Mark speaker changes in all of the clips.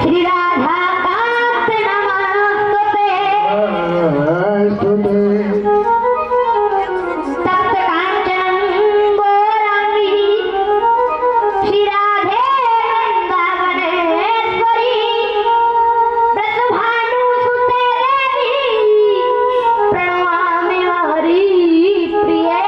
Speaker 1: श्री राधा कांत नमस्तुते तप्त कांचन गौरांगी श्री राधे वृंदावनेश्वरी व्रतभानुसुते देवी प्रणमामि हरि प्रिये।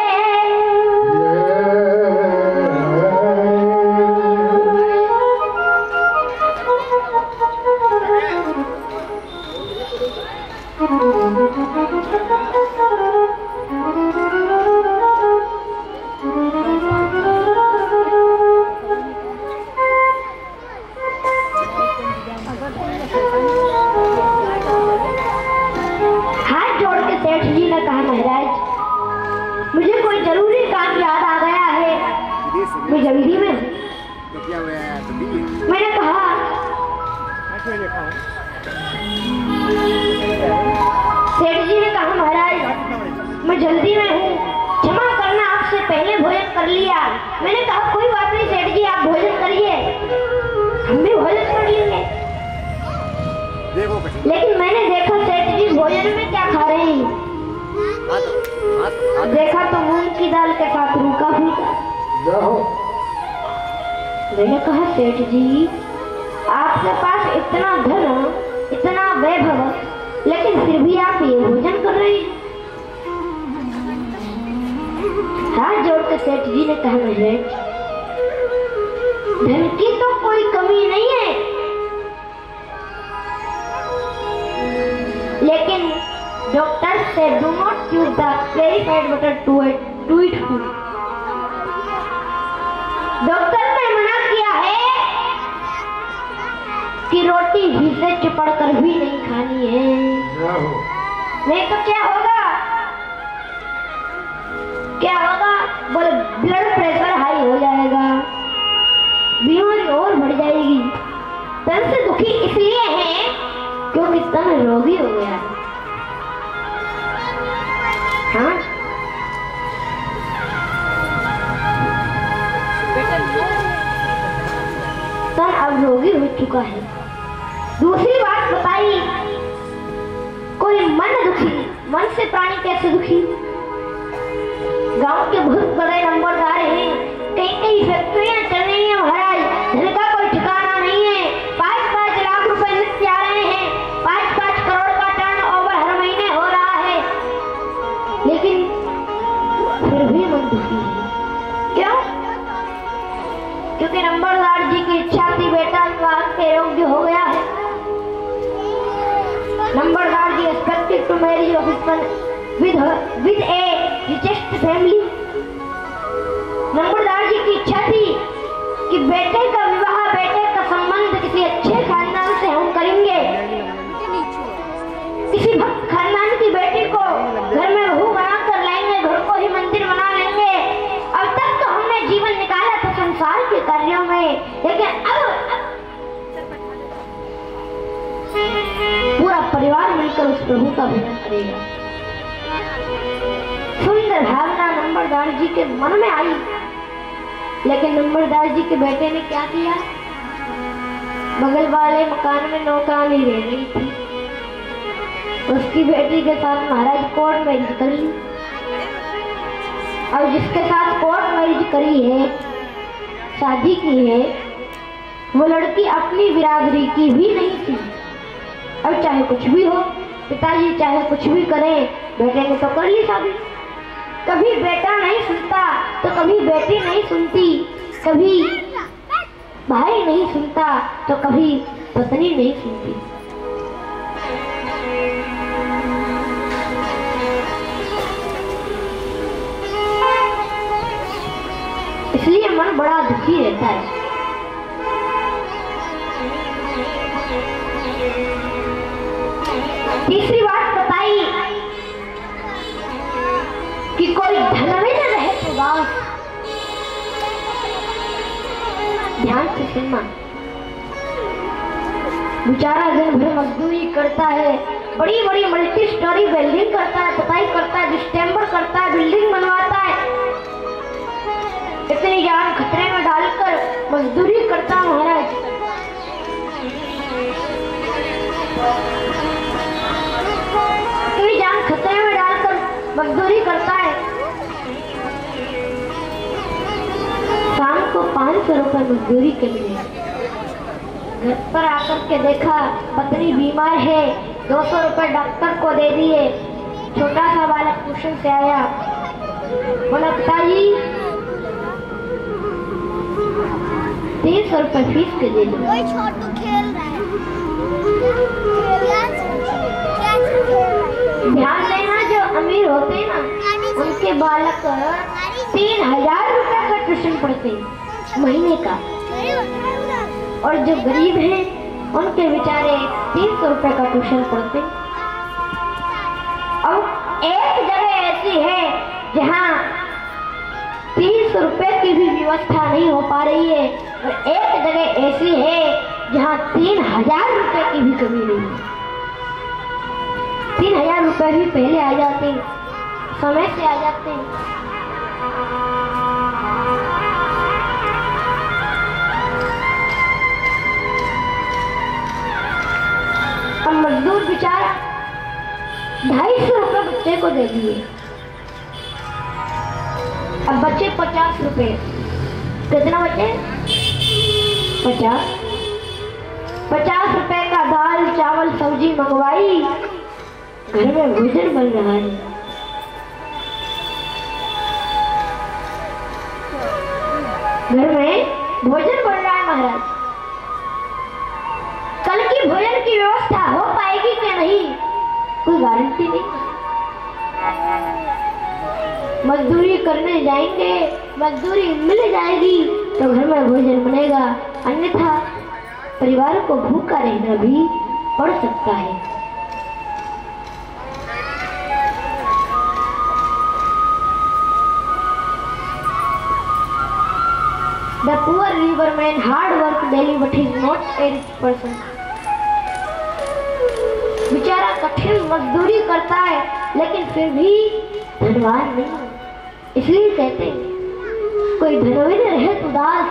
Speaker 1: हाथ जोड़ के सेठ जी ने कहा, महाराज मुझे कोई जरूरी काम याद आ गया है, मैं जल्दी में हूँ। मैंने कहा सेठ जी ने कहा, महाराज मैं जल्दी में हूँ, क्षमा करना आपसे पहले भोजन कर लिया। मैंने कहा कोई बात नहीं सेठ जी, आप भोजन करिए, हम भी भोजन कर लेंगे। लेकिन मैंने देखा सेठ जी भोजन में क्या खा रहे हैं, देखा तो मूंग की दाल के साथ रूखा फूका। मैंने कहा सेठ जी आपके पास इतना धन, इतना वैभव, लेकिन फिर भी आप ये भोजन कर रहे हैं। हाथ जोड़कर सेठ जी ने कहा, महाराज धन की तो कोई कमी नहीं है, लेकिन डॉक्टर से do not use the clarified butter to eat food। Doctor ने मना किया है कि रोटी घी से चिपड़ कर भी नहीं खानी है, नहीं तो क्या होगा, क्या होगा, बोले ब्लड प्रेशर हाई हो जाएगा, बीमारी और बढ़ जाएगी। तन से दुखी इसलिए है क्योंकि तन रोगी हो गया है। हाँ तन अब रोगी हो चुका है। दूसरी बात बताई, कोई मन दुखी, मन से प्राणी कैसे दुखी। गांव के बहुत बड़े नंबरदार हैं, कई कई फैक्ट्रियां चल रही हैं महाराज, धन का कोई ठिकाना नहीं है। 5-5 लाख रुपए नित्य आ रहे हैं, 5-5 करोड़ का टर्नओवर हर महीने हो रहा है, लेकिन फिर भी मन दुखी है। क्यों? क्योंकि नंबरदार जी की इच्छा थी बेटा विवाह के योग्य हो गया है। नंबरदार जी expected to marry your husband with a richest family। नंबरदार जी की इच्छा थी कि बेटे का विवाह, बेटे का संबंध किसी अच्छे खानदान से हम करेंगे, किसी भक्त खानदान की बेटी को घर में बहू बना कर लाएंगे, घर को ही मंदिर बना लेंगे। अब तक तो हमने जीवन निकाला था संसार के कार्यों में, लेकिन अब पूरा परिवार मिलकर उस प्रभु का भजन करेगा। सुंदर भावना नंबरदार जी के मन में आई, लेकिन नंबरदार जी के बेटे ने क्या किया, बगल वाले मकान में नौकरानी रह रही थी, उसकी बेटी के साथ महाराज कोर्ट मैरिज कर ली। और जिसके साथ कोर्ट मैरिज करी है, शादी की है, वो लड़की अपनी बिरादरी की भी नहीं थी। अब चाहे कुछ भी हो, पिताजी चाहे कुछ भी करें, बेटे ने तो कर ली शादी। कभी बेटा नहीं सुनता तो कभी बेटी नहीं सुनती, कभी भाई नहीं सुनता तो कभी पत्नी नहीं सुनती। इसलिए मन बड़ा दुखी रहता है। तीसरी बात बताई कि कोई धन में न रहे तो बात, ध्यान से सुनना। बेचारा दिन भर मजदूरी करता है, बड़ी बड़ी मल्टी स्टोरी बिल्डिंग करता है, सफाई करता है, डिस्टेम्बर करता है, बिल्डिंग बनवाता है, इतनी जान खतरे में डालकर मजदूरी करता महाराज। मजदूरी करता है, शाम को 500 रुपए मजदूरी के लिए। घर पर आकर के देखा पत्नी बीमार है, 200 रुपए डॉक्टर को दे दिए। छोटा सा बालक ट्यूशन से आया, बोला पिताजी 300 रुपए फीस के दे दो। ध्यान देना, जो अमीर होते हैं ना उनके बालक 3000 रुपए का ट्यूशन पढ़ते हैं महीने का, और जो गरीब हैं उनके बेचारे 300 रुपए का ट्यूशन पढ़ते हैं। और एक जगह ऐसी है जहाँ 300 रुपए की भी व्यवस्था नहीं हो पा रही है, और एक जगह ऐसी है जहाँ 3000 रुपए की भी कमी नहीं है। 3000 रुपए भी पहले आ जाते हैं, समय से आ जाते हैं। अब मजदूर बेचारा 250 रुपए बच्चे को दे दिए। अब बच्चे 50 रुपए, कितना बचे? 50 रुपए का दाल चावल सब्जी मंगवाई, घर में भोजन बन रहा है। घर में भोजन बन रहा है महाराज। कल की भोजन की व्यवस्था हो पाएगी कि नहीं, कोई गारंटी नहीं। मजदूरी करने जाएंगे, मजदूरी मिल जाएगी तो घर में भोजन बनेगा, अन्यथा परिवार को भूखा रहना भी पड़ सकता है। The poor riverman hard work daily but he is not a rich person. बेचारा कठिन मजदूरी करता है लेकिन फिर भी धनवान नहीं। इसलिए कहते हैं कोई धनवान रहे तो उदास,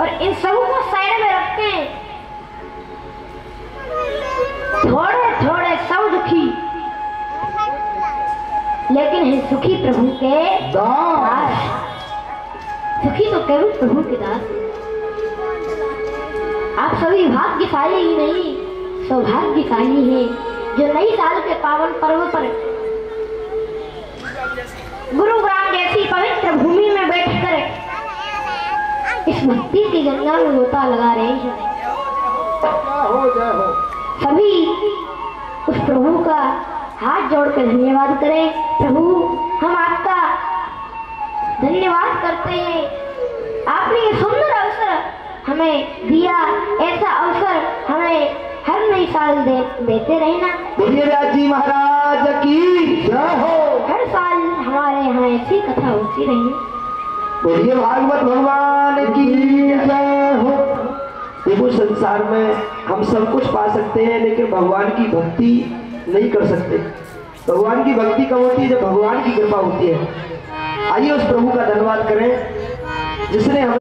Speaker 1: और इन सबको साइड में रखते हैं। थोड़े थोड़े सब दुखी, लेकिन है सुखी प्रभु के दास। सुखी तो केवल प्रभु के दास। आप सभी भाग्यशाली ही नहीं, सौभाग्यशाली हैं जो नई साल के पावन पर्व पर गुरुग्राम जैसी पवित्र भूमि में बैठकर इस भक्ति की गंगा में गोता लगा रहे हैं। सभी उस प्रभु का हाथ जोड़कर धन्यवाद करें। प्रभु हम आपका धन्यवाद करते हैं, आपने ये सुंदर अवसर हमें दिया। ऐसा अवसर हमें हर नई साल देते रहना।
Speaker 2: व्यास जी महाराज की जय हो।
Speaker 1: हर साल हमारे यहाँ ऐसी कथा होती रही।
Speaker 2: बोलिए भागवत भगवान की जय हो। देखो संसार में हम सब कुछ पा सकते हैं लेकिन भगवान की भक्ति नहीं कर सकते। भगवान की भक्ति कब होती है? जब भगवान की कृपा होती है। आइए उस प्रभु का धन्यवाद करें जिसने हमें